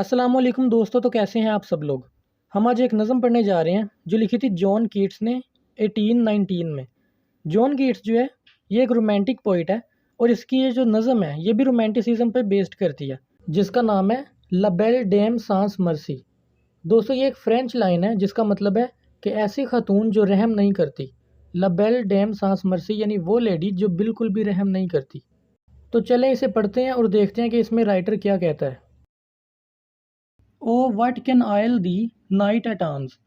अस्सलाम वालेकुम दोस्तों। तो कैसे हैं आप सब लोग। हम आज एक नज़म पढ़ने जा रहे हैं जो लिखी थी जॉन कीट्स ने 1819 में। जॉन कीट्स जो है ये एक रोमांटिक पोइट है और इसकी ये जो नज़म है ये भी रोमांटिसिज्म पे बेस्ड करती है, जिसका नाम है ला बेल डेम सांस मर्सी। दोस्तों ये एक फ्रेंच लाइन है जिसका मतलब है कि ऐसी खातून जो रहम नहीं करती। ला बेल डेम सांस मर्सी यानी वो लेडी जो बिल्कुल भी रहम नहीं करती। तो चलें इसे पढ़ते हैं और देखते हैं कि इसमें राइटर क्या कहता है। O what can ail thee knight at arms.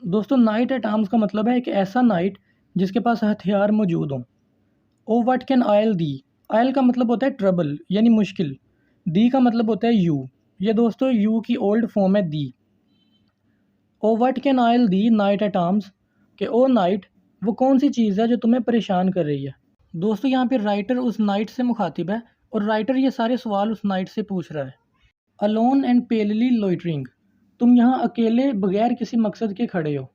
दोस्तों नाइट एट आर्म्स का मतलब है एक ऐसा नाइट जिसके पास हथियार मौजूद हों। ओ what can ail the, oil का मतलब होता है ट्रबल यानी मुश्किल। दी का मतलब होता है यू। ये दोस्तों यू की ओल्ड फॉर्म है दी। O what can ail thee knight at arms, कि ओ नाइट वो कौन सी चीज़ है जो तुम्हें परेशान कर रही है। दोस्तों यहाँ पे राइटर उस नाइट से मुखातिब है और राइटर ये सारे सवाल उस नाइट से पूछ रहा है। अलोन एंड पेलली लोइटरिंग, तुम यहाँ अकेले बगैर किसी मकसद के खड़े हो।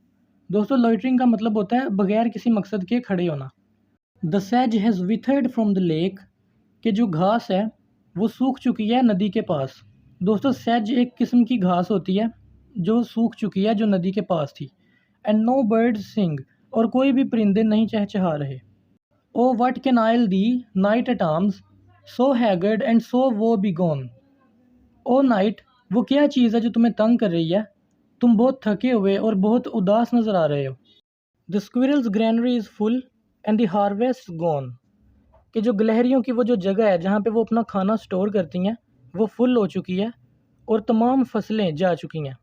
दोस्तों लोइटरिंग का मतलब होता है बगैर किसी मकसद के खड़े होना। द सेज has withered from the lake, कि जो घास है वो सूख चुकी है नदी के पास। दोस्तों सेज एक किस्म की घास होती है जो सूख चुकी है, जो नदी के पास थी। एंड नो बर्ड्स सिंग, और कोई भी परिंदे नहीं चहचहा रहे। O what can ail thee knight at arms, so haggard and so वो बी गॉन। ओ नाइट वो क्या चीज़ है जो तुम्हें तंग कर रही है, तुम बहुत थके हुए और बहुत उदास नज़र आ रहे हो। The squirrels granary is full and the harvest gone, कि जो गिलहरियों की वो जो जगह है जहाँ पे वो अपना खाना स्टोर करती हैं वो फुल हो चुकी है और तमाम फसलें जा चुकी हैं।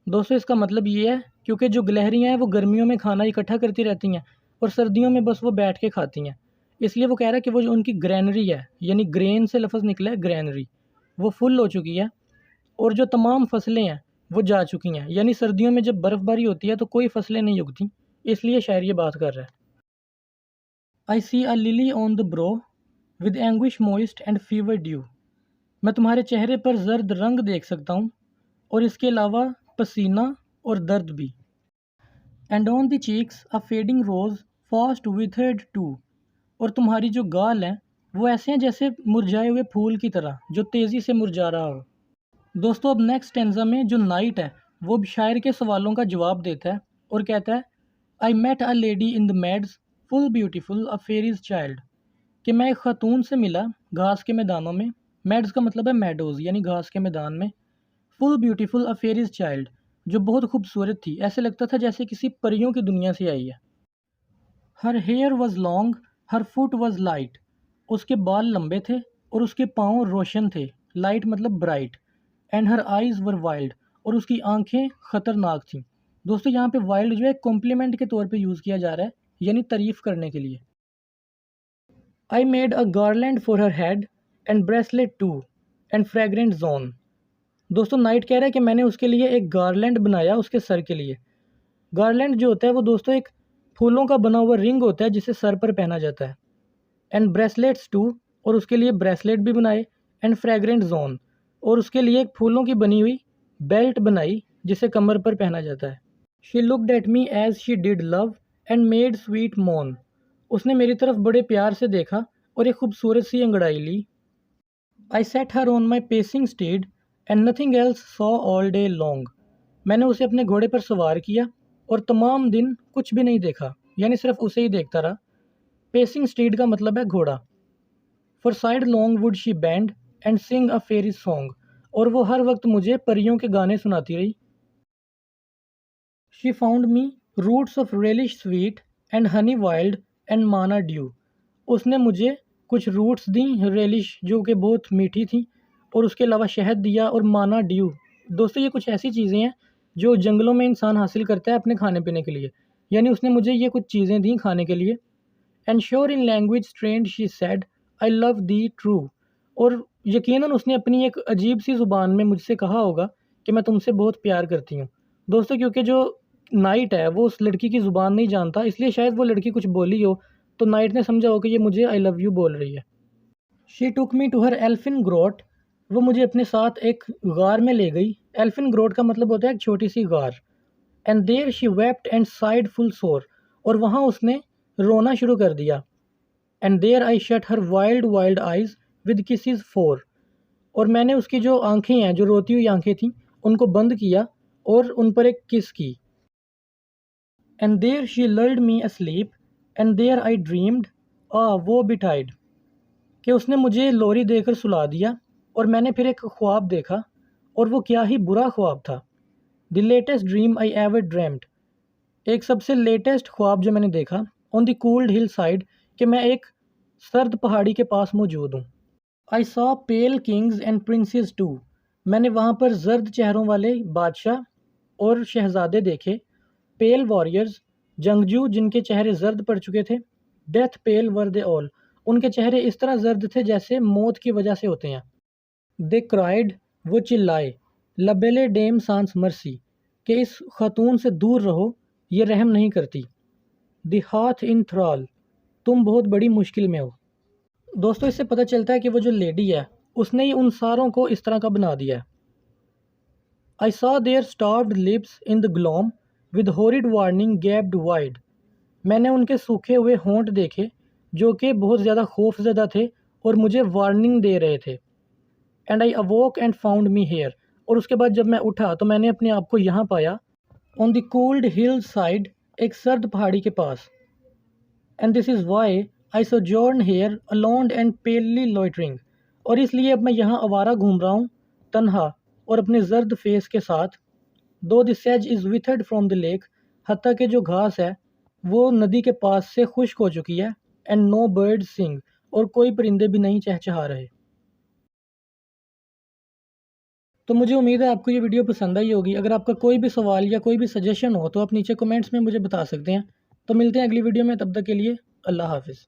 दोस्तों इसका मतलब ये है क्योंकि जो गिलहरियाँ हैं वो गर्मियों में खाना इकट्ठा करती रहती हैं और सर्दियों में बस वो बैठ के खाती हैं, इसलिए वो कह रहा है कि वो जो उनकी ग्रैनरी है यानी ग्रेन से लफ्ज़ निकला है ग्रैनरी, वो फुल हो चुकी है और जो तमाम फसलें हैं वो जा चुकी हैं। यानी सर्दियों में जब बर्फ़बारी होती है तो कोई फसलें नहीं उगती, इसलिए शायर ये बात कर रहा है। I see a lily on the brow with anguish moist and fever dew, मैं तुम्हारे चेहरे पर जर्द रंग देख सकता हूँ और इसके अलावा पसीना और दर्द भी। And on the cheeks a fading rose fast withered too, और तुम्हारी जो गाल हैं वो ऐसे हैं जैसे मुरझाए हुए फूल की तरह जो तेज़ी से मुरझा रहा हो। दोस्तों अब नेक्स्ट टेंजा में जो नाइट है वो शायर के सवालों का जवाब देता है और कहता है I met a lady in the meads full beautiful a faery's child, कि मैं एक खातून से मिला घास के मैदानों में। मेड्स का मतलब है मेडोज़ यानी घास के मैदान में। Full beautiful a faery's child, जो बहुत खूबसूरत थी, ऐसे लगता था जैसे किसी परियों की दुनिया से आई है। Her hair was long her foot was light, उसके बाल लंबे थे और उसके पाँव रोशन थे। लाइट मतलब bright. And her eyes were wild, और उसकी आंखें ख़तरनाक थीं। दोस्तों यहाँ पे वाइल्ड जो है कॉम्प्लीमेंट के तौर पे यूज़ किया जा रहा है यानी तारीफ़ करने के लिए। I made a garland for her head and bracelet too and fragrant zone. दोस्तों नाइट कह रहा है कि मैंने उसके लिए एक गार्लैंड बनाया उसके सर के लिए। गार्लैंड जो होता है वो दोस्तों एक फूलों का बना हुआ रिंग होता है जिसे सर पर पहना जाता है। एंड ब्रेसलेट्स टू, और उसके लिए ब्रेसलेट भी बनाए। एंड फ्रेगरेंट जोन, और उसके लिए एक फूलों की बनी हुई बेल्ट बनाई जिसे कमर पर पहना जाता है। She looked at me as she did love and made sweet moan, उसने मेरी तरफ बड़े प्यार से देखा और एक खूबसूरत सी अंगड़ाई ली। I set her on my pacing steed and nothing else saw all day long, मैंने उसे अपने घोड़े पर सवार किया और तमाम दिन कुछ भी नहीं देखा, यानी सिर्फ उसे ही देखता रहा। पेसिंग स्टीड का मतलब है घोड़ा। For sidelong would she bend and sing a faery song, और वो हर वक्त मुझे परियों के गाने सुनाती रही। She found me roots of relish sweet and honey wild and manna dew, उसने मुझे कुछ रूट्स दी रेलिश जो कि बहुत मीठी थी, और उसके अलावा शहद दिया और माना ड्यू। दोस्तों ये कुछ ऐसी चीज़ें हैं जो जंगलों में इंसान हासिल करता है अपने खाने पीने के लिए, यानी उसने मुझे ये कुछ चीज़ें दी खाने के लिए। And sure in language strange she said I love thee true, और यकीनन उसने अपनी एक अजीब सी ज़ुबान में मुझसे कहा होगा कि मैं तुमसे बहुत प्यार करती हूँ। दोस्तों क्योंकि जो नाइट है वो उस लड़की की ज़ुबान नहीं जानता, इसलिए शायद वो लड़की कुछ बोली हो तो नाइट ने समझा हो कि ये मुझे आई लव यू बोल रही है। She took me to her elfin grot, वो मुझे अपने साथ एक गार में ले गई। एल्फिन ग्रोट का मतलब होता है एक छोटी सी गार। And there she wept and sighed full sore, और वहाँ उसने रोना शुरू कर दिया। And there I shut her wild wild eyes with kisses four, और मैंने उसकी जो आंखें हैं, जो रोती हुई आंखें थीं, उनको बंद किया और उन पर एक किस की। And there she lulled me asleep and there I dreamed woe betide, कि उसने मुझे लोरी देकर सुला दिया और मैंने फिर एक ख्वाब देखा, और वो क्या ही बुरा ख्वाब था। The latest dream I ever dreamed, एक सबसे लेटेस्ट ख्वाब जो मैंने देखा, on the cold hill side, कि मैं एक सर्द पहाड़ी के पास मौजूद हूँ। I saw pale kings and princes too, मैंने वहाँ पर जर्द चेहरों वाले बादशाह और शहजादे देखे। पेल वॉरियर्स, जंगजू जिनके चेहरे जर्द पड़ चुके थे। Death pail were they all, उनके चेहरे इस तरह जर्द थे जैसे मौत की वजह से होते हैं। दे क्राइड, वो चिल्लाए। लबेले डेम सांस मर्सी, कि इस खातून से दूर रहो, ये रहम नहीं करती। द हाथ इन थ्राल, तुम बहुत बड़ी मुश्किल में हो। दोस्तों, इससे पता चलता है कि वो जो लेडी है उसने ही उन सारों को इस तरह का बना दिया है। I saw their starved lips in the gloam with horrid warning gaped wide, मैंने उनके सूखे हुए होंठ देखे जो कि बहुत ज़्यादा खौफजदा थे और मुझे वार्निंग दे रहे थे। And I अवोक and found me here, और उसके बाद जब मैं उठा तो मैंने अपने आप को यहाँ पाया। On the cold hill side, एक सर्द पहाड़ी के पास। And this is why I sojourn here alone and palely loitering, और इसलिए अब मैं यहाँ आवारा घूम रहा हूँ, तन्हा और अपने जर्द फेस के साथ। दो द सेज is withered from the lake, हत्ता के जो घास है वो नदी के पास से खुश्क हो चुकी है। एंड नो बर्ड सिंग, और कोई परिंदे भी नहीं चहचहा रहे। तो मुझे उम्मीद है आपको ये वीडियो पसंद आई होगी। अगर आपका कोई भी सवाल या कोई भी सजेशन हो तो आप नीचे कमेंट्स में मुझे बता सकते हैं। तो मिलते हैं अगली वीडियो में, तब तक के लिए अल्लाह हाफ़िज़।